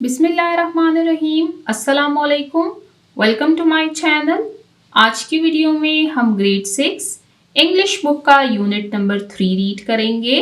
बिस्मिल्लाहिर्रहमानिर्रहीम, अस्सलामुअलैकुम। Welcome to my channel. आज की वीडियो में हम ग्रेड 6 इंग्लिश बुक का यूनिट नंबर 3 रीड करेंगे।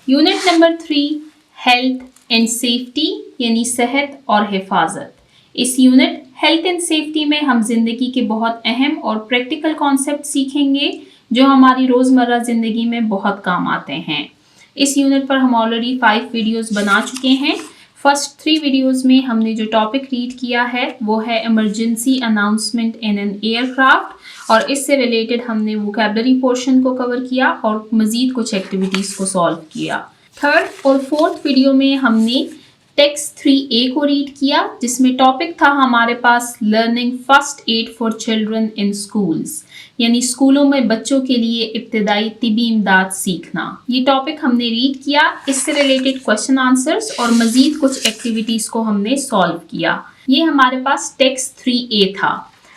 Unit number 3 health and safety यानी सेहत और हिफाजत। इस यूनिट हेल्थ एंड सेफ्टी में हम जिंदगी के बहुत अहम और प्रैक्टिकल कॉन्सेप्ट सीखेंगे जो हमारी रोज़मर्रा ज़िंदगी में बहुत काम आते हैं। इस यूनिट पर हम ऑलरेडी 5 वीडियोस बना चुके हैं। फर्स्ट 3 वीडियोस में हमने जो टॉपिक रीड किया है वो है emergency announcement in an aircraft और इससे रिलेटेड हमने वोकैबुलरी पोर्शन को कवर किया और मज़ीद कुछ एक्टिविटीज़ को सॉल्व किया। थर्ड और फोर्थ वीडियो में हमने टेक्स्ट 3A को रीड किया जिसमें टॉपिक था हमारे पास learning first aid for children in schools यानी स्कूलों में बच्चों के लिए इब्तदाई तिबी इमदाद सीखना। ये टॉपिक हमने रीड किया, इससे रिलेटेड क्वेश्चन आंसर्स और मजीद कुछ एक्टिविटीज को हमने सॉल्व किया। ये हमारे पास टेक्स्ट 3A था।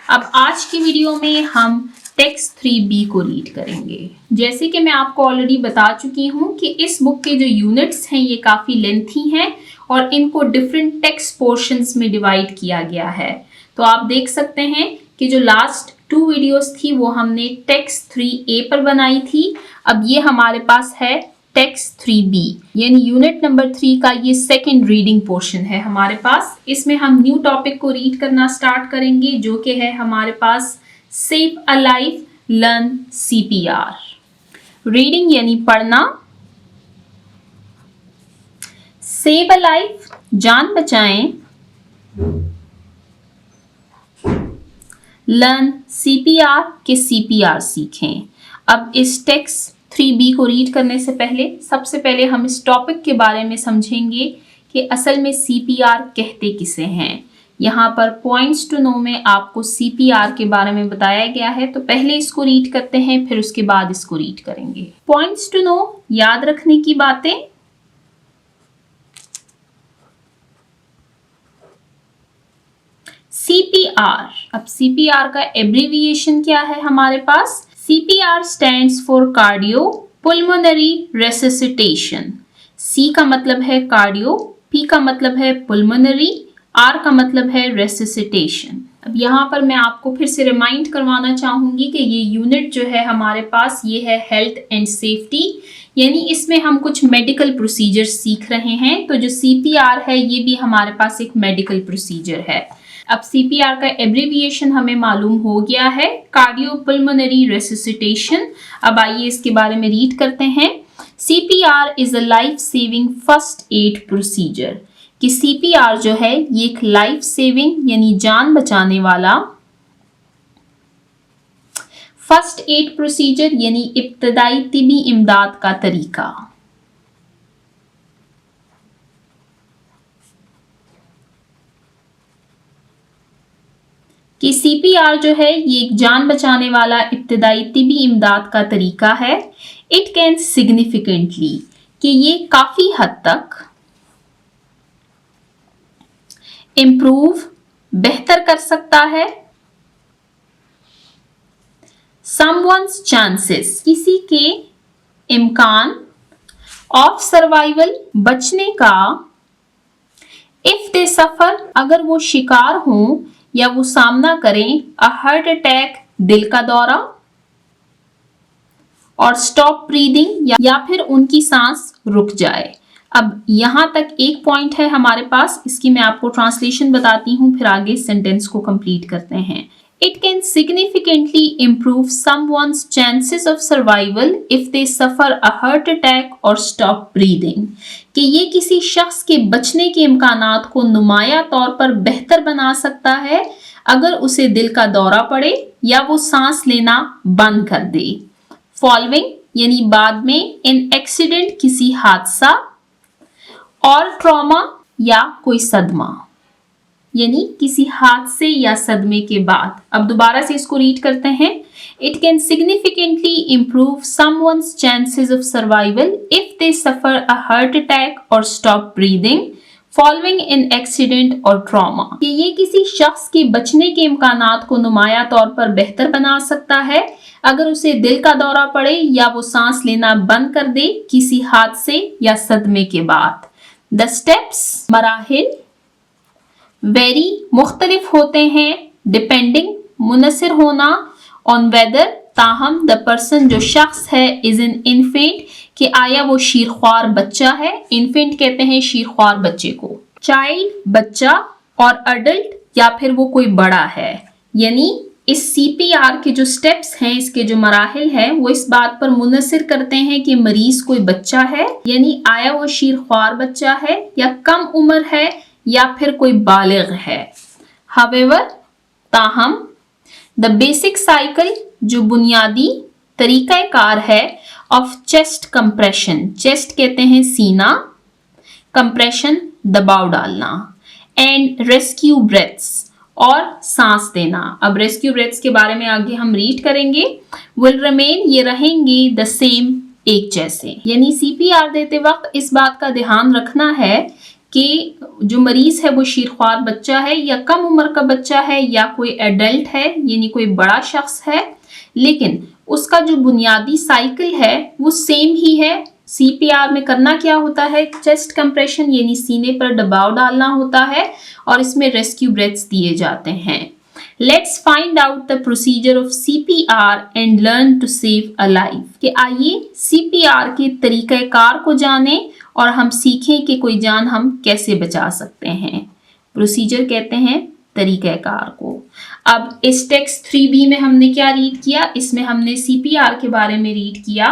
अब आज की वीडियो में हम टेक्स्ट 3B को रीड करेंगे। जैसे कि मैं आपको ऑलरेडी बता चुकी हूँ कि इस बुक के जो यूनिट्स हैं ये काफ़ी लेंथी हैं और इनको डिफरेंट टेक्स्ट पोर्शंस में डिवाइड किया गया है। तो आप देख सकते हैं कि जो लास्ट 2 वीडियोस थी वो हमने टेक्स्ट 3A पर बनाई थी। अब ये हमारे पास है टेक्स्ट 3B यानी यूनिट नंबर 3 का ये सेकेंड रीडिंग पोर्शन है हमारे पास। इसमें हम न्यू टॉपिक को रीड करना स्टार्ट करेंगे जो कि है हमारे पास save a life learn CPR। Reading यानी पढ़ना, सेव अ लाइफ जान बचाएं, लर्न CPR के CPR सीखें। अब इस टेक्स्ट 3B को रीड करने से पहले सबसे पहले हम इस टॉपिक के बारे में समझेंगे कि असल में CPR कहते किसे हैं। यहाँ पर पॉइंट्स टू नो में आपको CPR के बारे में बताया गया है, तो पहले इसको रीड करते हैं फिर उसके बाद इसको रीड करेंगे। पॉइंट्स टू नो याद रखने की बातें। CPR, अब CPR का एब्रीविएशन क्या है हमारे पास? CPR stands for cardiopulmonary resuscitation। C का मतलब है कार्डियो, P का मतलब है पुल्मोनरी, R का मतलब है रेसिसिटेशन। अब यहाँ पर मैं आपको फिर से रिमाइंड करवाना चाहूँगी कि ये यूनिट जो है हमारे पास ये है हेल्थ एंड सेफ्टी यानी इसमें हम कुछ मेडिकल प्रोसीजर सीख रहे हैं। तो जो CPR है ये भी हमारे पास एक मेडिकल प्रोसीजर है। अब CPR का एब्रीविएशन हमें मालूम हो गया है, कार्डियोपल्मोनरी रेसिसिटेशन। अब आइए इसके बारे में रीड करते हैं। CPR is a life saving first aid procedure कि CPR जो है ये एक लाइफ सेविंग यानी जान बचाने वाला फर्स्ट एड प्रोसीजर यानी इब्तदाई तिबी इमदाद का तरीका। कि CPR जो है ये एक जान बचाने वाला इब्तदाई तिबी इमदाद का तरीका है। इट कैन सिग्निफिकेंटली कि ये काफ़ी हद तक इम्प्रूव बेहतर कर सकता है समवन्स चांसेस किसी के इम्कान ऑफ सर्वाइवल बचने का इफ दे सफर अगर वो शिकार हों या वो सामना करें अ हार्ट अटैक दिल का दौरा और स्टॉप ब्रीदिंग या फिर उनकी सांस रुक जाए। अब यहाँ तक एक पॉइंट है हमारे पास, इसकी मैं आपको ट्रांसलेशन बताती हूँ फिर आगे सेंटेंस को कंप्लीट करते हैं। It can significantly improve someone's chances of survival if they suffer a heart attack और स्टॉप ब्रीदिंग कि ये किसी शख्स के बचने के इम्कानात को नुमाया तौर पर बेहतर बना सकता है अगर उसे दिल का दौरा पड़े या वो सांस लेना बंद कर दे। फॉलोइंग यानी बाद में, इन एक्सीडेंट किसी हादसा और ट्रॉमा या कोई सदमा यानी किसी हादसे या सदमे के बाद। अब दोबारा से इसको रीड करते हैं। It can significantly improve someone's chances of survival if they suffer a heart attack और stop breathing. Following in accident और ट्रॉमा, कि ये किसी शख्स के बचने के इम्कानात को नुमाया तौर पर बेहतर बना सकता है अगर उसे दिल का दौरा पड़े या वो सांस लेना बंद कर दे किसी हादसे या सदमे के बाद। द स्टेप्स, मराहिल, वेरी, मुख्तलिफ होते हैं, डिपेंडिंग, मुनसर होना, ऑन वेदर, ताहम, द पर्सन, जो शख्स है, इज एन इन्फेंट, कि आया वो शीरख्वार बच्चा है। इन्फेंट कहते हैं शीरख्वार बच्चे को। चाइल्ड, बच्चा, और अडल्ट, या फिर वो कोई बड़ा है। यानी इस CPR के जो स्टेप्स हैं, इसके जो मराहिल हैं, वो इस बात पर मुनसर करते हैं कि मरीज कोई बच्चा है, यानी आया वो शीरख्वार बच्चा है, या कम उम्र है, या फिर कोई बालिग है। हावेवर, ताहम, द बेसिक साइकिल, जो बुनियादी तरीक़ाकार है, ऑफ चेस्ट कंप्रेशन, चेस्ट कहते हैं सीना, कंप्रेशन दबाव डालना, एंड रेस्क्यू ब्रेथ्स, और सांस देना। अब रेस्क्यू ब्रेथ्स के बारे में आगे हम रीड करेंगे। विल रिमेन, ये रहेंगे द सेम, एक जैसे। यानी CPR देते वक्त इस बात का ध्यान रखना है कि जो मरीज है वो शीरख्वार बच्चा है, या कम उम्र का बच्चा है, या कोई एडल्ट है, यानी कोई बड़ा शख्स है, लेकिन उसका जो बुनियादी साइकिल है वो सेम ही है। CPR में करना क्या होता है, चेस्ट कंप्रेशन यानी सीने पर दबाव डालना होता है, और इसमें रेस्क्यू ब्रेथ्स दिए जाते हैं। Let's find out the procedure of CPR and learn to save a life, कि आइए CPR के तरीक़ाकार को जानें और हम सीखें कि कोई जान हम कैसे बचा सकते हैं। प्रोसीजर कहते हैं तरीक़ाकार को। अब इस टेक्स्ट 3B में हमने क्या रीड किया, इसमें हमने CPR के बारे में रीड किया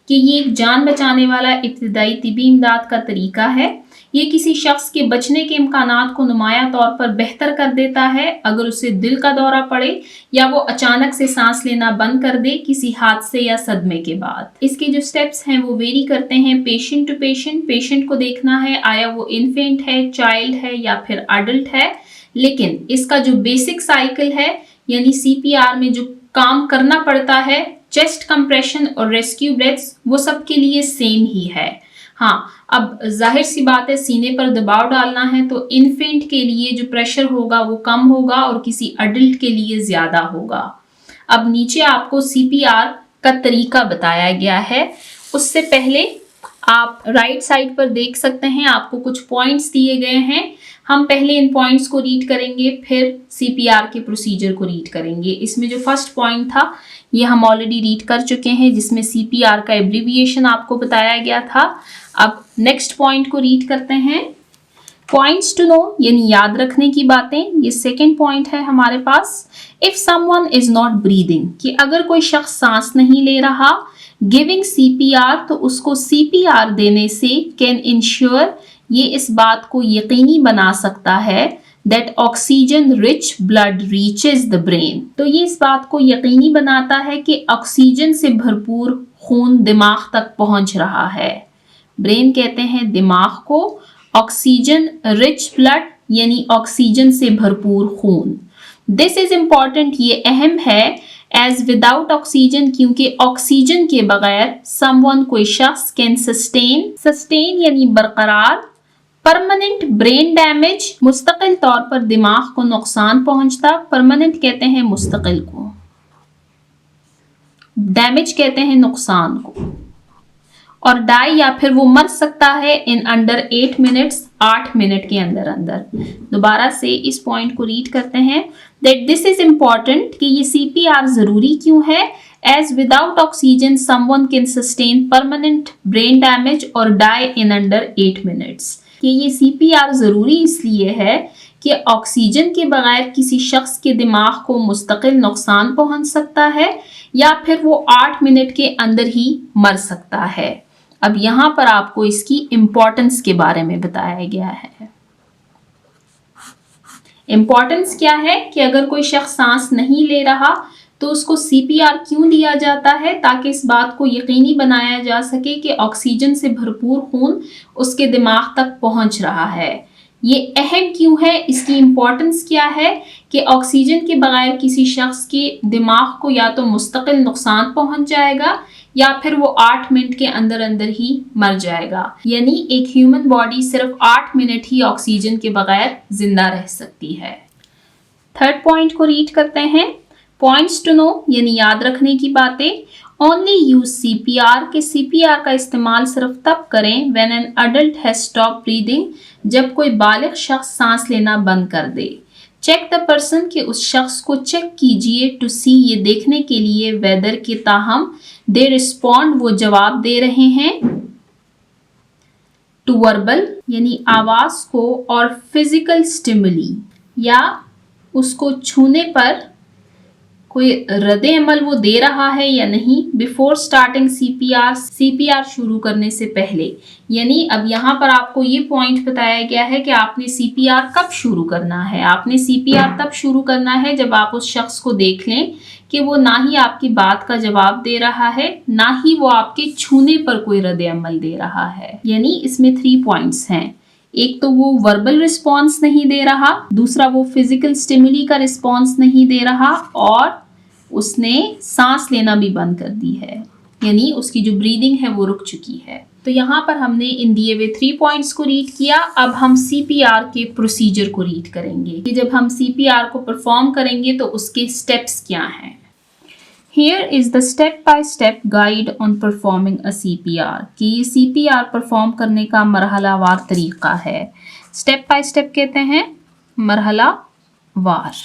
कि ये एक जान बचाने वाला इब्तिदाई तिबी इमदाद का तरीका है। ये किसी शख्स के बचने के इम्कानात को नुमाया तौर पर बेहतर कर देता है अगर उसे दिल का दौरा पड़े या वो अचानक से सांस लेना बंद कर दे किसी हादसे या सदमे के बाद। इसके जो स्टेप्स हैं वो वेरी करते हैं पेशेंट टू पेशेंट। पेशेंट को देखना है आया वो इन्फेंट है, चाइल्ड है या फिर अडल्ट है, लेकिन इसका जो बेसिक साइकिल है यानी CPR में जो काम करना पड़ता है, चेस्ट कंप्रेशन और रेस्क्यू ब्रेथ्स, वो सबके लिए सेम ही है। हाँ, अब जाहिर सी बात है सीने पर दबाव डालना है तो इन्फेंट के लिए जो प्रेशर होगा वो कम होगा और किसी अडल्ट के लिए ज्यादा होगा। अब नीचे आपको CPR का तरीका बताया गया है। उससे पहले आप राइट साइड पर देख सकते हैं आपको कुछ पॉइंट्स दिए गए हैं। हम पहले इन पॉइंट्स को रीड करेंगे फिर CPR के प्रोसीजर को रीड करेंगे। इसमें जो फर्स्ट पॉइंट था ये हम ऑलरेडी रीड कर चुके हैं जिसमें CPR का एब्रीविएशन आपको बताया गया था। अब नेक्स्ट पॉइंट को रीड करते हैं। पॉइंट्स टू नो यानी याद रखने की बातें, ये सेकेंड पॉइंट है हमारे पास। If someone is not breathing, कि अगर कोई शख्स सांस नहीं ले रहा, गिविंग CPR तो उसको CPR देने से कैन इंश्योर, ये इस बात को यकीनी बना सकता है that oxygen rich blood reaches the brain, तो ये इस बात को यकीनी बनाता है कि ऑक्सीजन से भरपूर खून दिमाग तक पहुंच रहा है। ब्रेन कहते हैं दिमाग को, ऑक्सीजन रिच ब्लड यानी ऑक्सीजन से भरपूर खून। दिस इज इम्पॉर्टेंट, ये अहम है, एज विदाउट ऑक्सीजन, क्योंकि ऑक्सीजन के बगैर समवन कोई शख्स कैन सस्टेन यानी बरकरार, परमानेंट ब्रेन डैमेज, मुस्तकिल तौर पर दिमाग को नुकसान पहुंचता, परमानेंट कहते हैं मुस्तकिल को, डैमेज कहते हैं नुकसान को, और डाई या फिर वो मर सकता है इन अंडर 8 मिनट्स, 8 मिनट के अंदर अंदर। दोबारा से इस पॉइंट को रीड करते हैं दैट दिस इज इम्पॉर्टेंट, कि ये CPR जरूरी क्यों है, as without oxygen someone can sustain permanent brain damage और डाई इन अंडर 8 मिनट्स। कि ये CPR जरूरी इसलिए है कि ऑक्सीजन के बगैर किसी शख्स के दिमाग को मुस्तकिल नुकसान पहुंच सकता है या फिर वो 8 मिनट के अंदर ही मर सकता है। अब यहाँ पर आपको इसकी इम्पोर्टेंस के बारे में बताया गया है। इम्पोर्टेंस क्या है कि अगर कोई शख्स सांस नहीं ले रहा तो उसको CPR क्यों दिया जाता है, ताकि इस बात को यकीनी बनाया जा सके कि ऑक्सीजन से भरपूर खून उसके दिमाग तक पहुंच रहा है। ये अहम क्यों है, इसकी इम्पोर्टेंस क्या है कि ऑक्सीजन के बगैर किसी शख्स के दिमाग को या तो मुस्तकिल नुकसान पहुंच जाएगा या फिर वो 8 मिनट के अंदर अंदर ही मर जाएगा। यानी एक ह्यूमन बॉडी सिर्फ 8 मिनट ही ऑक्सीजन के बगैर जिंदा रह सकती है। थर्ड पॉइंट को रीड करते हैं। पॉइंट्स टू नो यानी याद रखने की बातें। ओनली यूज CPR के CPR का इस्तेमाल सिर्फ तब करें when an adult has stop breathing, जब कोई बालिग शख्स सांस लेना बंद कर दे। चेक द पर्सन कि उस शख्स को चेक कीजिए टू सी ये देखने के लिए वेदर के ताहम दे रिस्पॉन्ड वो जवाब दे रहे हैं टू वर्बल यानी आवाज को और फिजिकल स्टिमुली या उसको छूने पर कोई रद्द अमल वो दे रहा है या नहीं बिफोर स्टार्टिंग CPR शुरू करने से पहले। यानी अब यहाँ पर आपको ये पॉइंट बताया गया है कि आपने CPR कब शुरू करना है। आपने CPR तब शुरू करना है जब आप उस शख्स को देख लें कि वो ना ही आपकी बात का जवाब दे रहा है, ना ही वो आपके छूने पर कोई रद्द अमल दे रहा है। यानी इसमें 3 पॉइंट्स हैं। एक तो वो वर्बल रिस्पॉन्स नहीं दे रहा, दूसरा वो फिजिकल स्टिमुली का रिस्पॉन्स नहीं दे रहा और उसने सांस लेना भी बंद कर दी है, यानी उसकी जो ब्रीदिंग है वो रुक चुकी है। तो यहाँ पर हमने इन दिए हुए 3 पॉइंट्स को रीड किया। अब हम CPR के प्रोसीजर को रीड करेंगे कि जब हम CPR को परफॉर्म करेंगे तो उसके स्टेप्स क्या हैं। Here is the step-by-step guide on performing a CPR कि ये CPR परफॉर्म करने का मरहलावार तरीका है। स्टेप बाय स्टेप कहते हैं मरहला वार।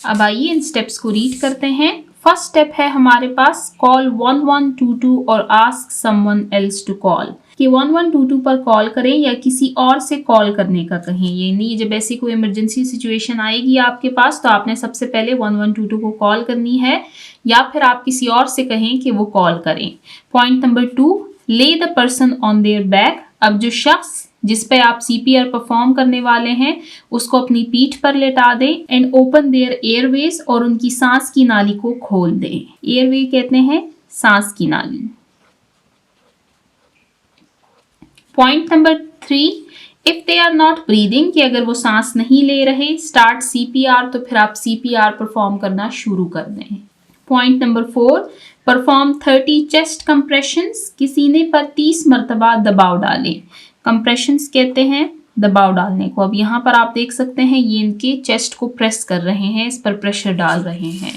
अब आइए इन स्टेप्स को रीड करते हैं। फर्स्ट स्टेप है हमारे पास कॉल 1122 और ask someone else to call कि 1122 पर कॉल करें या किसी और से कॉल करने का कहें। ये नहीं, जब ऐसी कोई इमरजेंसी सिचुएशन आएगी आपके पास तो आपने सबसे पहले 1122 को कॉल करनी है या फिर आप किसी और से कहें कि वो कॉल करें। पॉइंट नंबर 2, ले the person on their back. अब जो शख्स जिस पे आप CPR परफॉर्म करने वाले हैं उसको अपनी पीठ पर लेटा दें एंड ओपन देयर एयरवेज और उनकी सांस की नाली को खोल दें। एयरवे कहते हैं सांस की नाली। Point number 3, if they are not breathing कि अगर वो सांस नहीं ले रहे, स्टार्ट CPR तो फिर आप CPR परफॉर्म करना शुरू कर दें। Point number 4, perform 30 chest compressions कि सीने पर 30 मरतबा दबाव डालें। कंप्रेशंस कहते हैं दबाव डालने को। अब यहाँ पर आप देख सकते हैं ये इनके चेस्ट को प्रेस कर रहे हैं, इस पर प्रेशर डाल रहे हैं।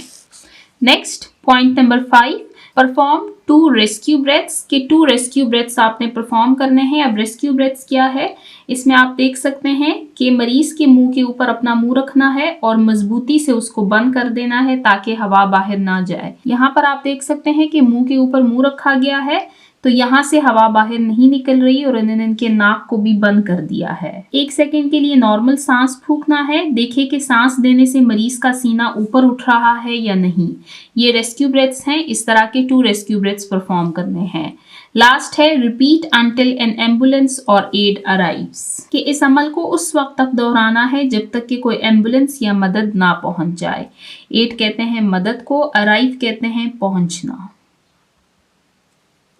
Next point number 5, perform 2 rescue breaths कि 2 रेस्क्यू ब्रेथ्स आपने परफॉर्म करने हैं। अब रेस्क्यू ब्रेथ्स क्या है, इसमें आप देख सकते हैं कि मरीज के मुंह के ऊपर अपना मुंह रखना है और मजबूती से उसको बंद कर देना है ताकि हवा बाहर ना जाए। यहाँ पर आप देख सकते हैं कि मुंह के ऊपर मुंह रखा गया है तो यहाँ से हवा बाहर नहीं निकल रही और इन्होंने इनके नाक को भी बंद कर दिया है। 1 सेकेंड के लिए नॉर्मल सांस फूंकना है। देखिए कि सांस देने से मरीज का सीना ऊपर उठ रहा है या नहीं। ये रेस्क्यू ब्रेथ्स हैं, इस तरह के 2 रेस्क्यू ब्रेथ्स परफॉर्म करने हैं। लास्ट है रिपीट अंटिल एन एम्बुलेंस और एड अराइव्स कि इस अमल को उस वक्त तक दोहराना है जब तक कि कोई एम्बुलेंस या मदद ना पहुंच जाए। एड कहते हैं मदद को, अराइव कहते हैं पहुंचना।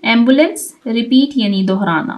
एम्बुलेंस रिपीट यानी दोहराना।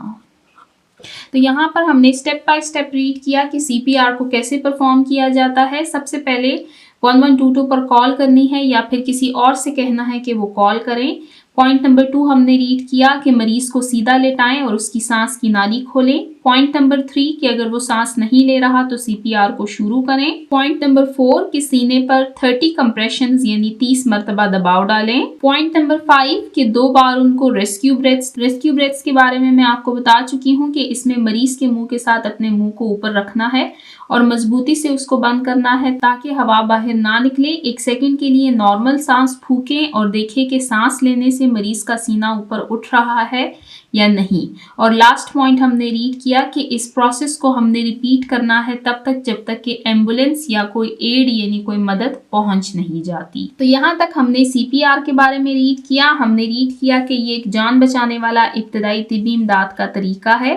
तो यहाँ पर हमने स्टेप बाय स्टेप रीड किया कि CPR को कैसे परफॉर्म किया जाता है। सबसे पहले 1122 पर कॉल करनी है या फिर किसी और से कहना है कि वो कॉल करें। पॉइंट नंबर 2 हमने रीड किया कि मरीज को सीधा लेटाएं और उसकी सांस की नाली खोलें। पॉइंट नंबर 3 कि अगर वो सांस नहीं ले रहा तो CPR को शुरू करें। पॉइंट नंबर 4 कि सीने पर 30 कंप्रेशंस यानी 30 मरतबा दबाव डालें। पॉइंट नंबर 5 कि 2 बार उनको रेस्क्यू ब्रेथ्स के बारे में मैं आपको बता चुकी हूँ कि इसमें मरीज के मुंह के साथ अपने मुंह को ऊपर रखना है और मजबूती से उसको बंद करना है ताकि हवा बाहर ना निकले। 1 सेकंड के लिए नॉर्मल सांस फूकें और देखें कि सांस लेने से मरीज का सीना ऊपर उठ रहा है या नहीं। और लास्ट पॉइंट हमने रीड किया कि इस प्रोसेस को हमने रिपीट करना है तब तक जब तक कि एम्बुलेंस या कोई एड यानी कोई मदद पहुंच नहीं जाती। तो यहाँ तक हमने CPR के बारे में रीड किया। हमने रीड किया कि ये एक जान बचाने वाला इब्तदाई तिब्बी इमदाद का तरीका है।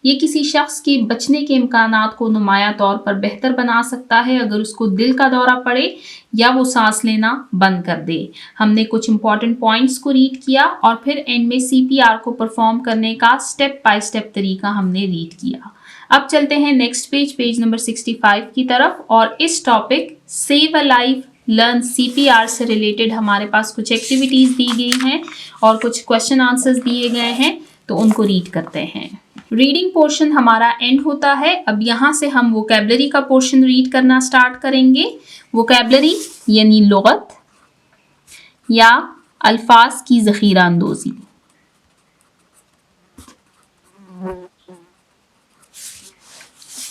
ये किसी शख्स के बचने के इम्कानात को नुमाया तौर पर बेहतर बना सकता है अगर उसको दिल का दौरा पड़े या वो सांस लेना बंद कर दे। हमने कुछ इंपॉर्टेंट पॉइंट्स को रीड किया और फिर एंड में CPR को परफॉर्म करने का स्टेप बाय स्टेप तरीका हमने रीड किया। अब चलते हैं नेक्स्ट पेज नंबर 65 की तरफ और इस topic save a life, learn CPR से रिलेटेड हमारे पास कुछ एक्टिविटीज़ दी गई हैं और कुछ क्वेश्चन आंसर्स दिए गए हैं, तो उनको रीड करते हैं। रीडिंग पोर्शन हमारा एंड होता है। अब यहाँ से हम वोकैबलरी का पोर्शन रीड करना स्टार्ट करेंगे। वोकैबलरी यानी लुगत या अल्फाज की ज़ख़ीरा अंदोज़ी।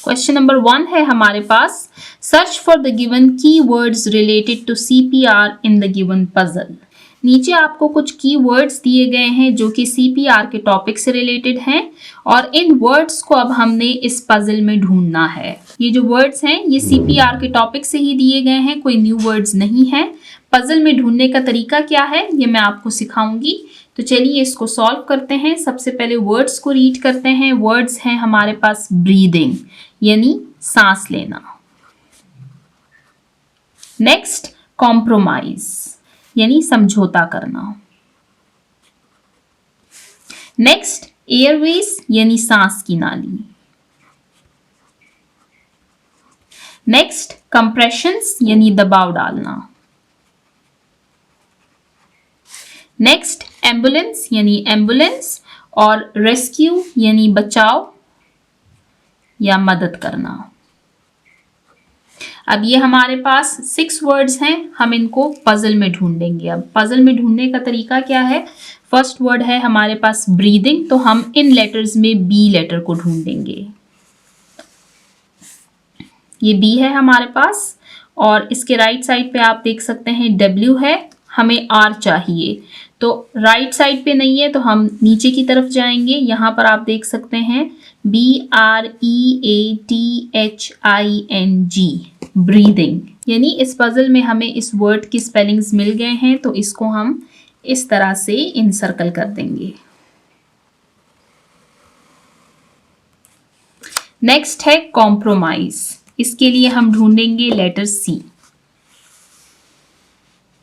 क्वेश्चन नंबर 1 है हमारे पास, search for the given keywords related to CPR in the given puzzle. नीचे आपको कुछ कीवर्ड्स दिए गए हैं जो कि CPR के टॉपिक से रिलेटेड हैं और इन वर्ड्स को अब हमने इस पजल में ढूंढना है। ये जो वर्ड्स हैं ये CPR के टॉपिक से ही दिए गए हैं, कोई न्यू वर्ड्स नहीं है। पजल में ढूंढने का तरीका क्या है ये मैं आपको सिखाऊंगी। तो चलिए इसको सॉल्व करते हैं। सबसे पहले वर्ड्स को रीड करते हैं। वर्ड्स हैं हमारे पास ब्रीदिंग यानी सांस लेना। नेक्स्ट कॉम्प्रोमाइज यानी समझौता करना। नेक्स्ट एयरवेज यानी सांस की नाली। नेक्स्ट कंप्रेशंस यानी दबाव डालना। नेक्स्ट एम्बुलेंस यानी एम्बुलेंस और रेस्क्यू यानी बचाव या मदद करना। अब ये हमारे पास 6 वर्ड्स हैं, हम इनको पजल में ढूंढेंगे। अब पजल में ढूंढने का तरीका क्या है? फर्स्ट वर्ड है हमारे पास ब्रीदिंग, तो हम इन लेटर्स में बी लेटर को ढूंढेंगे। ये बी है हमारे पास और इसके राइट साइड पे आप देख सकते हैं डब्ल्यू है, हमें आर चाहिए। तो राइट साइड पे नहीं है तो हम नीचे की तरफ जाएंगे। यहाँ पर आप देख सकते हैं BREATHING ब्रीदिंग, यानी इस पजल में हमें इस वर्ड की स्पेलिंग्स मिल गए हैं, तो इसको हम इस तरह से इनसर्कल कर देंगे। नेक्स्ट है कॉम्प्रोमाइज, इसके लिए हम ढूंढेंगे लेटर सी।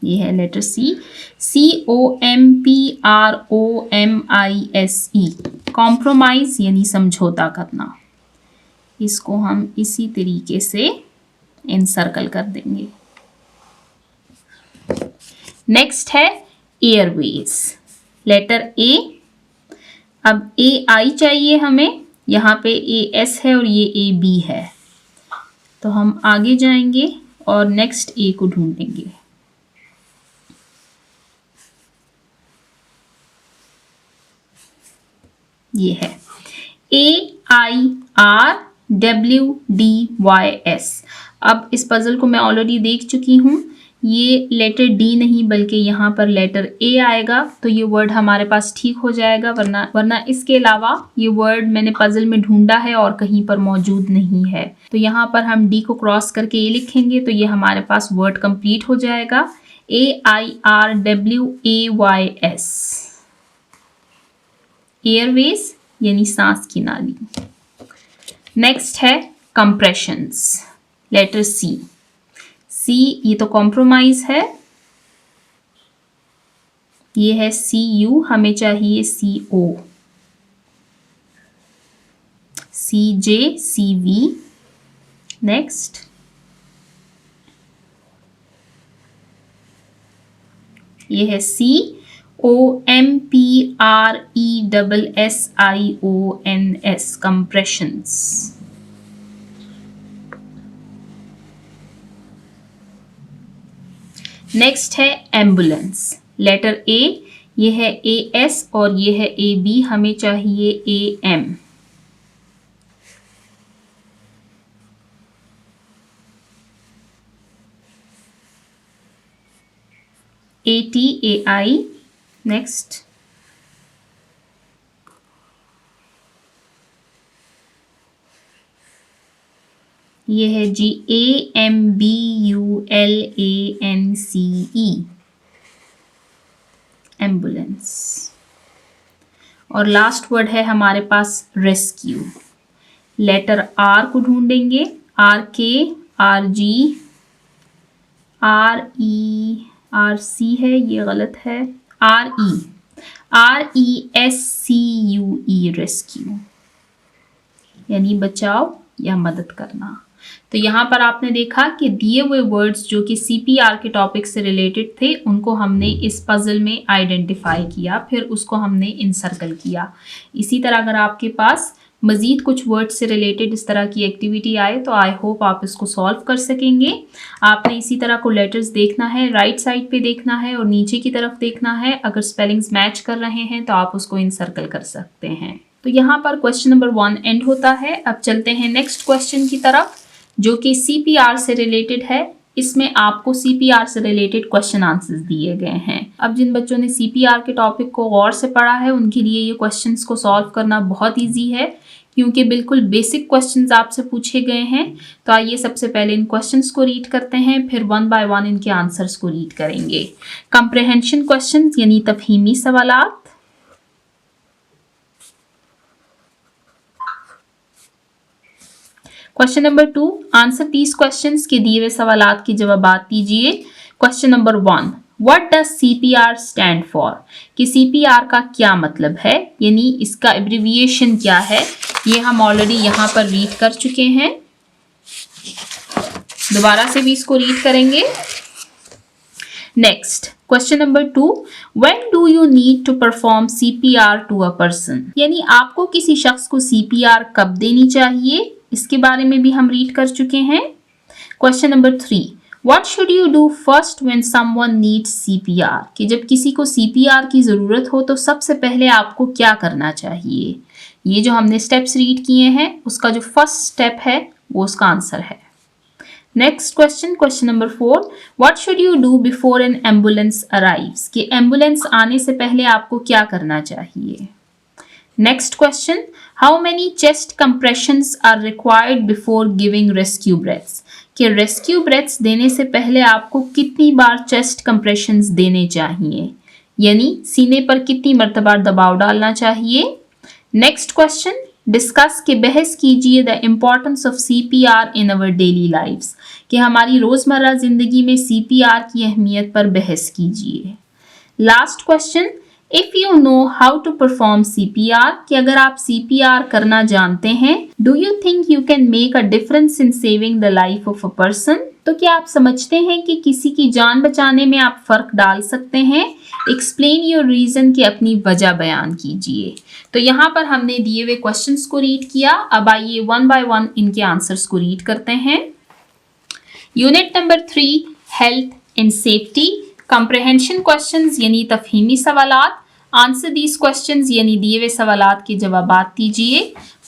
ये है लेटर सी, COMPROMISE, कॉम्प्रोमाइज यानी समझौता करना। इसको हम इसी तरीके से इनसर्कल कर देंगे। नेक्स्ट है एयरवेज, लेटर ए। अब AI चाहिए हमें, यहाँ पे AS है और ये AB है, तो हम आगे जाएंगे और नेक्स्ट A को ढूंढेंगे। ये है AIRWDYS। अब इस पजल को मैं ऑलरेडी देख चुकी हूँ, ये लेटर D नहीं बल्कि यहाँ पर लेटर A आएगा, तो ये वर्ड हमारे पास ठीक हो जाएगा। वरना इसके अलावा ये वर्ड मैंने पजल में ढूंढा है और कहीं पर मौजूद नहीं है, तो यहाँ पर हम D को क्रॉस करके A लिखेंगे तो ये हमारे पास वर्ड कंप्लीट हो जाएगा, AIRWAYS, एयरवेज यानी सांस की नाली। नेक्स्ट है कंप्रेशंस, लेटर C। ये तो कॉम्प्रोमाइज है, ये है CU, हमें चाहिए CO, CJ CV। नेक्स्ट ये है COMPRESSIONS, कंप्रेशंस। नेक्स्ट है एम्बुलेंस, लेटर A। ये है AS और ये है AB, हमें चाहिए AM। ATAI। नेक्स्ट ये है जी AMBULANCE, एम्बुलेंस। और लास्ट वर्ड है हमारे पास रेस्क्यू, लेटर R को ढूंढेंगे, RK, RG, RC है, ये गलत है, RESCUE, रेस्क्यू यानी बचाव या मदद करना। तो यहाँ पर आपने देखा कि दिए हुए वर्ड्स जो कि CPR के टॉपिक से रिलेटेड थे उनको हमने इस पजल में आइडेंटिफाई किया, फिर उसको हमने इनसर्कल किया। इसी तरह अगर आपके पास मज़ीद कुछ वर्ड से रिलेटेड इस तरह की एक्टिविटी आए तो आई होप आप इसको सॉल्व कर सकेंगे। आपने इसी तरह को लेटर्स देखना है, राइट साइड पे देखना है और नीचे की तरफ देखना है। अगर स्पेलिंग्स मैच कर रहे हैं तो आप उसको इनसर्कल कर सकते हैं। तो यहाँ पर क्वेश्चन नंबर 1 एंड होता है। अब चलते हैं नेक्स्ट क्वेश्चन की तरफ जो कि CPR से रिलेटेड है। इसमें आपको CPR से रिलेटेड क्वेश्चन आंसर्स दिए गए हैं। अब जिन बच्चों ने CPR के टॉपिक को गौर से पढ़ा है उनके लिए ये क्वेश्चंस को सॉल्व करना बहुत ईजी है, क्योंकि बिल्कुल बेसिक क्वेश्चंस आपसे पूछे गए हैं। तो आइए सबसे पहले इन क्वेश्चंस को रीड करते हैं, फिर 1 बाय 1 इनके आंसर्स को रीड करेंगे। कंप्रहेंशन क्वेश्चंस यानी तफहीमी सवालात। Question number 2, answer these questions के दिए हुए सवालात के जवाबात दीजिए। Question number 1, what does CPR stand for, कि CPR का क्या मतलब है, यानी इसका एब्रिविएशन क्या है। ये हम ऑलरेडी यहाँ पर रीड कर चुके हैं, दोबारा से भी इसको रीड करेंगे। Next question number 2, when do you need to perform CPR to a person, यानी आपको किसी शख्स को CPR कब देनी चाहिए, इसके बारे में भी हम रीड कर चुके हैं। Question number 3, what should you do first when someone needs CPR, कि जब किसी को CPR की ज़रूरत हो तो सबसे पहले आपको क्या करना चाहिए। ये जो हमने स्टेप्स रीड किए हैं उसका जो फर्स्ट स्टेप है वो उसका आंसर है। Next question, question number 4, what should you do before an ambulance arrives, कि एम्बुलेंस आने से पहले आपको क्या करना चाहिए। Next question, how many chest compressions are required before giving rescue breaths, कि रेस्क्यू ब्रेथ्स देने से पहले आपको कितनी बार चेस्ट कंप्रेशंस देने चाहिए, यानी सीने पर कितनी मर्तबा दबाव डालना चाहिए। नेक्स्ट क्वेश्चन, डिस्कस के बहस कीजिए the importance of CPR in our daily lives, कि हमारी रोज़मर्रा ज़िंदगी में CPR की अहमियत पर बहस कीजिए। Last question, if you know how to perform CPR, कि अगर आप CPR करना जानते हैं, do you think you can make a difference in saving the life of a person, तो क्या आप समझते हैं कि किसी की जान बचाने में आप फ़र्क डाल सकते हैं। एक्सप्लेन योर रीज़न, की अपनी वजह बयान कीजिए। तो यहाँ पर हमने दिए हुए क्वेश्चंस को रीड किया। अब आइए 1 बाय 1 इनके आंसर्स को रीड करते हैं। Unit number 3, health and safety. Comprehension questions यानी तफहीमी सवालात। आंसर दीज क्वेश्चंस यानी दिए हुए सवालात के जवाबात दीजिए।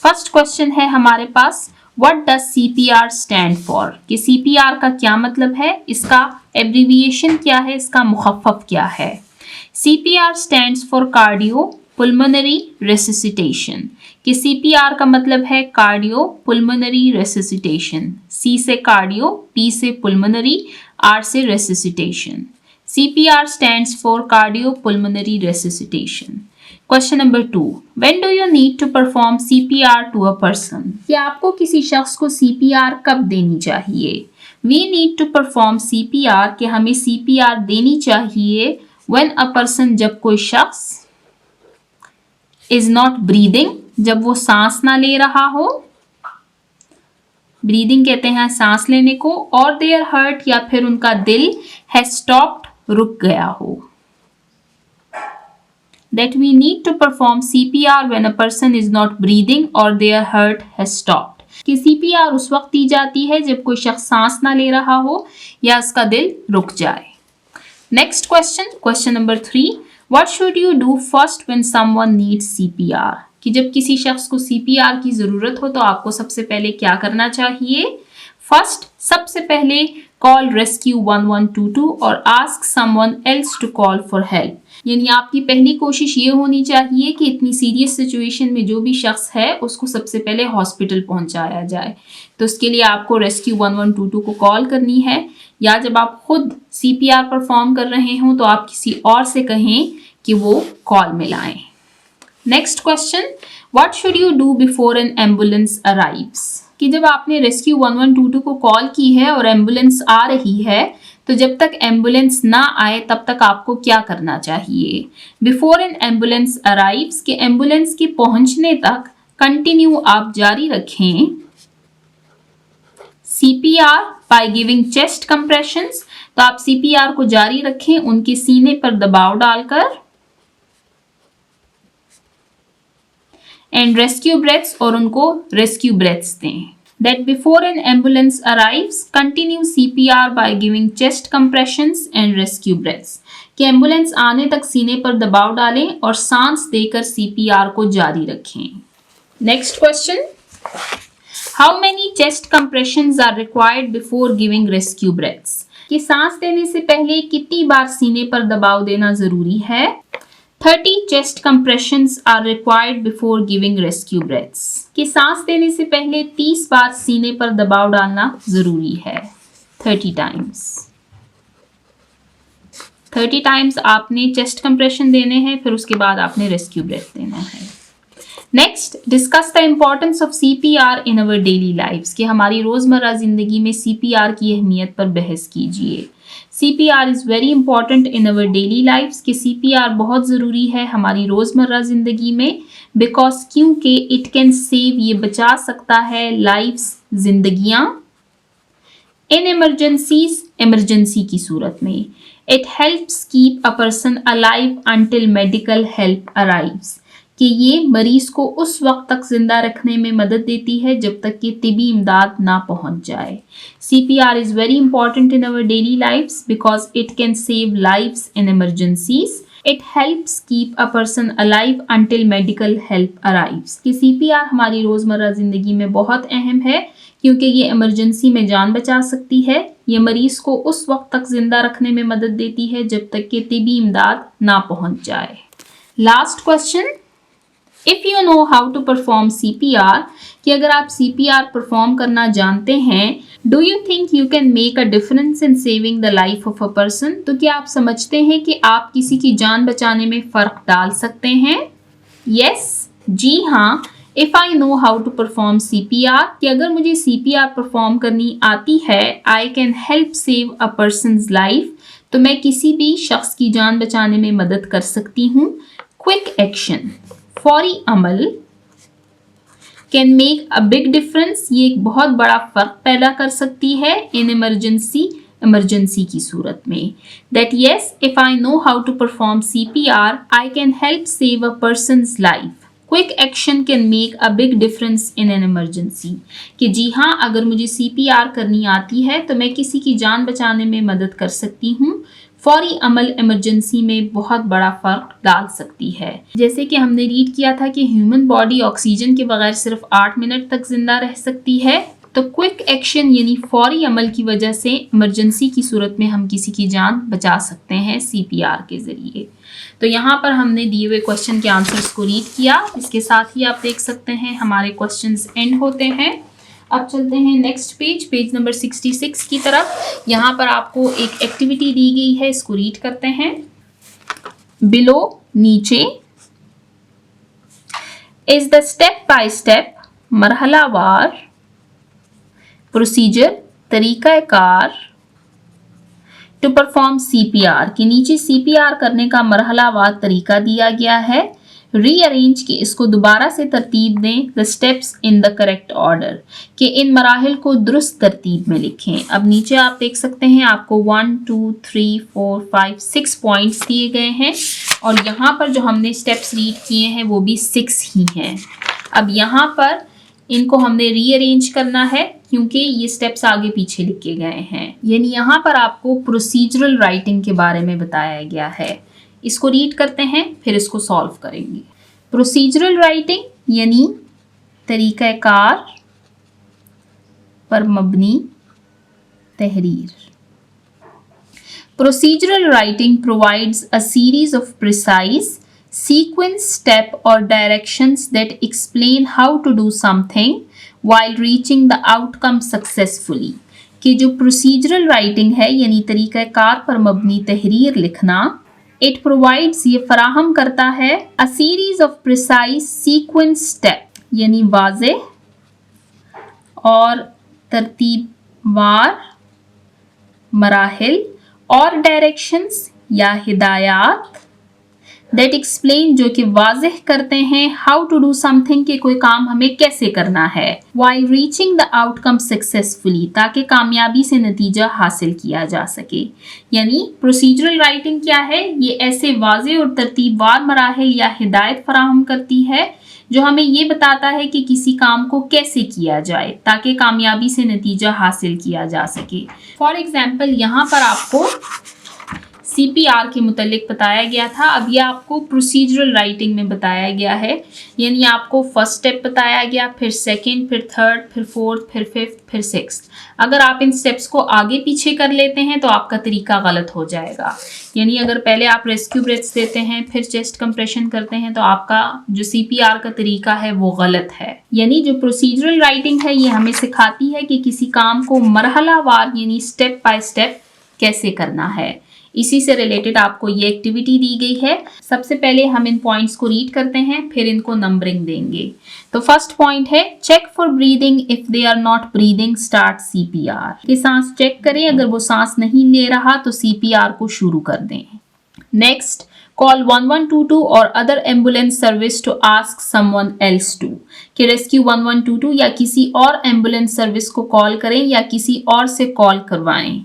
फर्स्ट क्वेश्चन है हमारे पास, what does CPR stand for, कि CPR का क्या मतलब है, इसका एब्रीविएशन क्या है, इसका मुखफ़्फ़फ क्या है। CPR स्टैंड्स फॉर कार्डियो पुल्मोनरी रेसिसिटेशन, कि CPR का मतलब है कार्डियो पुल्मोनरी रेसिसिटेशन। C से कार्डियो, P से पुल्मोनरी, R से रेसिसिटेशन। CPR stands for cardiopulmonary resuscitation. Question number 2, when do you need to perform CPR to a person, कि आपको किसी शख्स को CPR कब देनी चाहिए। We need to perform CPR, कि हमें CPR देनी चाहिए when a person, जब कोई शख्स is not breathing, जब वो सांस ना ले रहा हो, ब्रीदिंग कहते हैं सांस लेने को, और their heart, या फिर उनका दिल has stopped, रुक गया हो। That we need to perform CPR when a person is not breathing or their heart has stopped, कि CPR उस वक्त दी जाती है जब कोई शख्स सांस ना ले रहा हो या उसका दिल रुक जाए। Next question, question number 3, what should you do first when someone needs CPR, कि जब किसी शख्स को CPR की ज़रूरत हो तो आपको सबसे पहले क्या करना चाहिए। फर्स्ट, सबसे पहले कॉल रेस्क्यू 1122 और ask someone else to call for help, यानी आपकी पहली कोशिश ये होनी चाहिए कि इतनी सीरियस सिचुएशन में जो भी शख्स है उसको सबसे पहले हॉस्पिटल पहुंचाया जाए। तो उसके लिए आपको रेस्क्यू 1122 को कॉल करनी है, या जब आप खुद CPR परफॉर्म कर रहे हों तो आप किसी और से कहें कि वो कॉल मिलाएं। Next question, what should you do before an ambulance arrives, कि जब आपने रेस्क्यू 1122 को कॉल की है और एम्बुलेंस आ रही है तो जब तक एम्बुलेंस ना आए तब तक आपको क्या करना चाहिए। बिफोर एन एम्बुलेंस अराइव्स, के एम्बुलेंस के पहुंचने तक कंटिन्यू आप जारी रखें CPR by giving chest compressions, तो आप CPR को जारी रखें उनके सीने पर दबाव डालकर। एंड रेस्क्यू ब्रेथ्स, और उनको रेस्क्यू ब्रेथ्स दें। That before an ambulance arrives, continue CPR by giving chest compressions and rescue breaths. कि एम्बुलेंस आने तक सीने पर दबाव डालें और सांस देकर CPR को जारी रखें। Next question, how many chest compressions are required before giving rescue breaths? कि सांस देने से पहले कितनी बार सीने पर दबाव देना जरूरी है? 30 chest compressions are required before giving rescue breaths. कि सांस देने से पहले 30 बार सीने पर दबाव डालना जरूरी है। 30 times। 30 times आपने चेस्ट कंप्रेशन देने हैं, फिर उसके बाद आपने रेस्क्यू ब्रेथ देना है। Next, discuss the importance of CPR in our daily lives. कि हमारी रोजमर्रा जिंदगी में CPR की अहमियत पर बहस कीजिए। CPR is very important in our daily lives. कि CPR बहुत ज़रूरी है हमारी रोज़मर्रा ज़िंदगी में, बिकॉज क्योंकि इट कैन सेव, ये बचा सकता है लाइफ्स, जिंदगियाँ, इन इमरजेंसीज, इमरजेंसी की सूरत में। It helps keep a person alive until medical help arrives. कि ये मरीज को उस वक्त तक जिंदा रखने में मदद देती है जब तक कि तिबी इमदाद ना पहुंच जाए। CPR is very important in our daily lives because it can save lives in emergencies. It helps keep a person alive until medical help arrives. कि CPR हमारी रोजमर्रा जिंदगी में बहुत अहम है क्योंकि ये इमरजेंसी में जान बचा सकती है। ये मरीज को उस वक्त तक जिंदा रखने में मदद देती है जब तक कि तिबी इमदाद ना पहुंच जाए। Last question, if you know how to perform CPR, कि अगर आप CPR परफॉर्म करना जानते हैं, do you think you can make a difference in saving the life of a person? तो क्या आप समझते हैं कि आप किसी की जान बचाने में फ़र्क डाल सकते हैं? यस, जी हाँ। If I know how to perform CPR, कि अगर मुझे CPR परफॉर्म करनी आती है, I can help save a person's life, तो मैं किसी भी शख्स की जान बचाने में मदद कर सकती हूँ। क्विक एक्शन, फौरी अमल, can make a big difference, ये एक बहुत बड़ा फ़र्क पैदा कर सकती है। इन इमरजेंसी, इमरजेंसी की सूरत में। That yes, if I know how to perform CPR, I can help save a person's life. Quick action can make a big difference in an emergency. कि जी हाँ, अगर मुझे CPR करनी आती है तो मैं किसी की जान बचाने में मदद कर सकती हूँ। फौरी अमल इमरजेंसी में बहुत बड़ा फ़र्क डाल सकती है। जैसे कि हमने रीड किया था कि ह्यूमन बॉडी ऑक्सीजन के बगैर सिर्फ 8 मिनट तक जिंदा रह सकती है, तो क्विक एक्शन यानी फौरी अमल की वजह से इमरजेंसी की सूरत में हम किसी की जान बचा सकते हैं CPR के ज़रिए। तो यहाँ पर हमने दिए हुए क्वेश्चन के आंसर्स को रीड किया। इसके साथ ही आप देख सकते हैं हमारे क्वेश्चंस एंड होते हैं। अब चलते हैं नेक्स्ट पेज नंबर 66 की तरफ। यहाँ पर आपको एक एक्टिविटी दी गई है, इसको रीड करते हैं। बिलो, नीचे, is the step by step, मरहलावार, प्रोसीजर, तरीकाकार, टू परफॉर्म CPR, के नीचे CPR करने का मरहलावार तरीका दिया गया है। रीअरेंज, कि इसको दोबारा से तरतीब दें। The steps in the correct order, कि इन मराहिल को दुरुस्त तरतीब में लिखें। अब नीचे आप देख सकते हैं आपको 1 2 3 4 5 6 पॉइंट्स दिए गए हैं और यहाँ पर जो हमने स्टेप्स रीड किए हैं वो भी 6 ही हैं। अब यहाँ पर इनको हमने रीअरेंज करना है क्योंकि ये स्टेप्स आगे पीछे लिखे गए हैं। यानी यहाँ पर आपको प्रोसीजरल राइटिंग के बारे में बताया गया है। इसको रीड करते हैं फिर इसको सॉल्व करेंगे। प्रोसीजरल राइटिंग यानी तरीक़ाकार पर मबनी तहरीर। Procedural writing provides a series of precise, sequence, step or directions that explain how to do something while reaching the outcome successfully। कि जो procedural writing है यानी तरीक़ाकार पर मबनी तहरीर लिखना, it provides, ये फराहम करता है, a series of precise, sequence, step यानी वाज़ेह और तरतीबवार मराहिल और डायरेक्शंस या हिदायत दैट एक्सप्लेन जो कि वाज़ेह करते हैं हाउ टू डू समथिंग कि कोई काम हमें कैसे करना है, while reaching the outcome successfully ताकि कामयाबी से नतीजा हासिल किया जा सके। यानी प्रोसीजरल राइटिंग क्या है, ये ऐसे वाज़ेह और तरतीबवार मराहिल या हिदायत फराहम करती है जो हमें ये बताता है कि किसी काम को कैसे किया जाए ताकि कामयाबी से नतीजा हासिल किया जा सके। फॉर एग्जाम्पल यहाँ पर आपको CPR के मुतालिक बताया गया था, अब ये आपको प्रोसीजरल राइटिंग में बताया गया है। यानी आपको फर्स्ट स्टेप बताया गया, फिर सेकंड, फिर थर्ड, फिर फोर्थ, फिर फिफ्थ, फिर सिक्स्थ। अगर आप इन स्टेप्स को आगे पीछे कर लेते हैं तो आपका तरीका गलत हो जाएगा। यानी अगर पहले आप रेस्क्यू ब्रेथ्स देते हैं फिर चेस्ट कंप्रेशन करते हैं तो आपका जो CPR का तरीका है वो गलत है। यानी जो प्रोसीजरल राइटिंग है ये हमें सिखाती है कि किसी काम को मरहलावार यानी स्टेप बाय स्टेप कैसे करना है। इसी से रिलेटेड आपको ये एक्टिविटी दी गई है। सबसे पहले हम इन पॉइंट्स को रीड करते हैं, फिर इनको नंबरिंग देंगे। तो फर्स्ट पॉइंट है check for breathing, if they are not breathing start CPR। कि सांस चेक करें, अगर वो सांस नहीं ले रहा तो CPR को शुरू कर दें। नेक्स्ट, कॉल 1122 और other ambulance service to ask someone else to. कि रेस्क्यू 1122 या किसी और एम्बुलेंस सर्विस को कॉल करें या किसी और से कॉल करवाएं।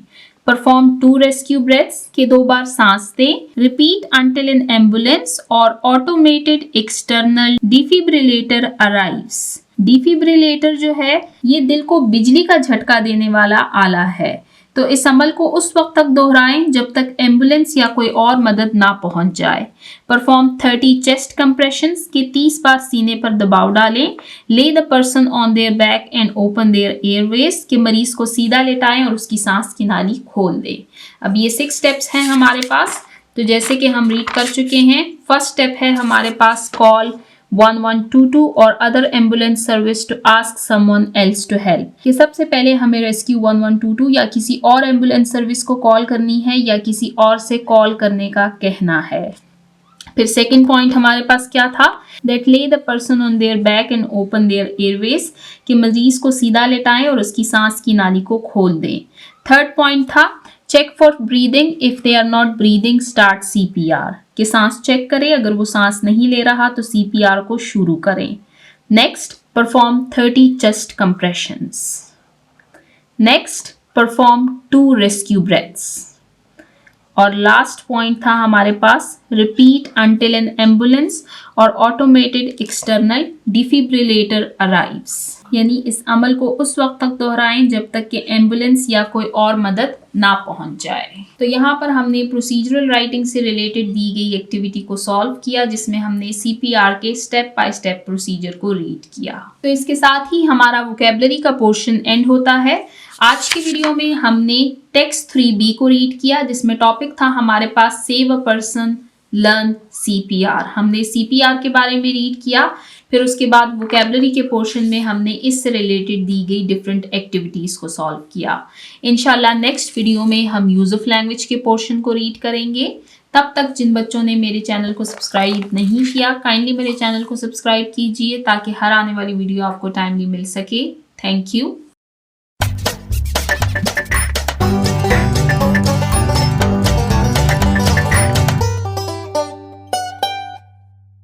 परफॉर्म 2 रेस्क्यू ब्रेथ्स के 2 बार सांस दें। रिपीट अंटिल एन एम्बुलेंस और automated external defibrillator arrives. Defibrillator जो है ये दिल को बिजली का झटका देने वाला आला है। तो इस अमल को उस वक्त तक दोहराएं जब तक एम्बुलेंस या कोई और मदद ना पहुंच जाए। परफॉर्म 30 चेस्ट कंप्रेशंस के 30 बार सीने पर दबाव डालें। ले the person on their back and open there Airways के मरीज को सीधा लेटाएं और उसकी सांस की नाली खोल दें। अब ये 6 स्टेप्स हैं हमारे पास। तो जैसे कि हम रीड कर चुके हैं, फर्स्ट स्टेप है हमारे पास कॉल 1122 और other ambulance service to ask someone else to help. कि सबसे पहले हमें रेस्क्यू 1122 या किसी और एम्बुलेंस सर्विस को कॉल करनी है या किसी और से कॉल करने का कहना है। फिर सेकंड पॉइंट हमारे पास क्या था, दैट ले the person on their back and open there Airways कि मरीज को सीधा लेटाएं और उसकी सांस की नाली को खोल दें। थर्ड पॉइंट था check for breathing, if they are not breathing start CPR। कि सांस चेक करें, अगर वो सांस नहीं ले रहा तो CPR को शुरू करें। Next, perform 30 chest compressions. Next, perform 2 rescue breaths. और लास्ट पॉइंट था हमारे पास रिपीट अंटिल एन एम्बुलेंस और ऑटोमेटेड एक्सटर्नल डिफिब्रिलेटर अराइव्स। यानी इस अमल को उस वक्त तक दोहराएं जब तक कि एम्बुलेंस या कोई और मदद ना पहुंच जाए। तो यहाँ पर हमने प्रोसीजरल राइटिंग से रिलेटेड दी गई एक्टिविटी को सॉल्व किया जिसमें हमने CPR के स्टेप बाय स्टेप प्रोसीजर को रीड किया। तो इसके साथ ही हमारा वोकैबुलरी का पोर्शन एंड होता है। आज की वीडियो में हमने टेक्स्ट 3B को रीड किया जिसमें टॉपिक था हमारे पास save a person learn CPR। हमने CPR के बारे में रीड किया, फिर उसके बाद वोकैबुलरी के पोर्शन में हमने इससे रिलेटेड दी गई डिफरेंट एक्टिविटीज़ को सॉल्व किया। इंशाल्लाह नेक्स्ट वीडियो में हम यूज़ ऑफ लैंग्वेज के पोर्शन को रीड करेंगे। तब तक जिन बच्चों ने मेरे चैनल को सब्सक्राइब नहीं किया, काइंडली मेरे चैनल को सब्सक्राइब कीजिए ताकि हर आने वाली वीडियो आपको टाइमली मिल सके। Thank you.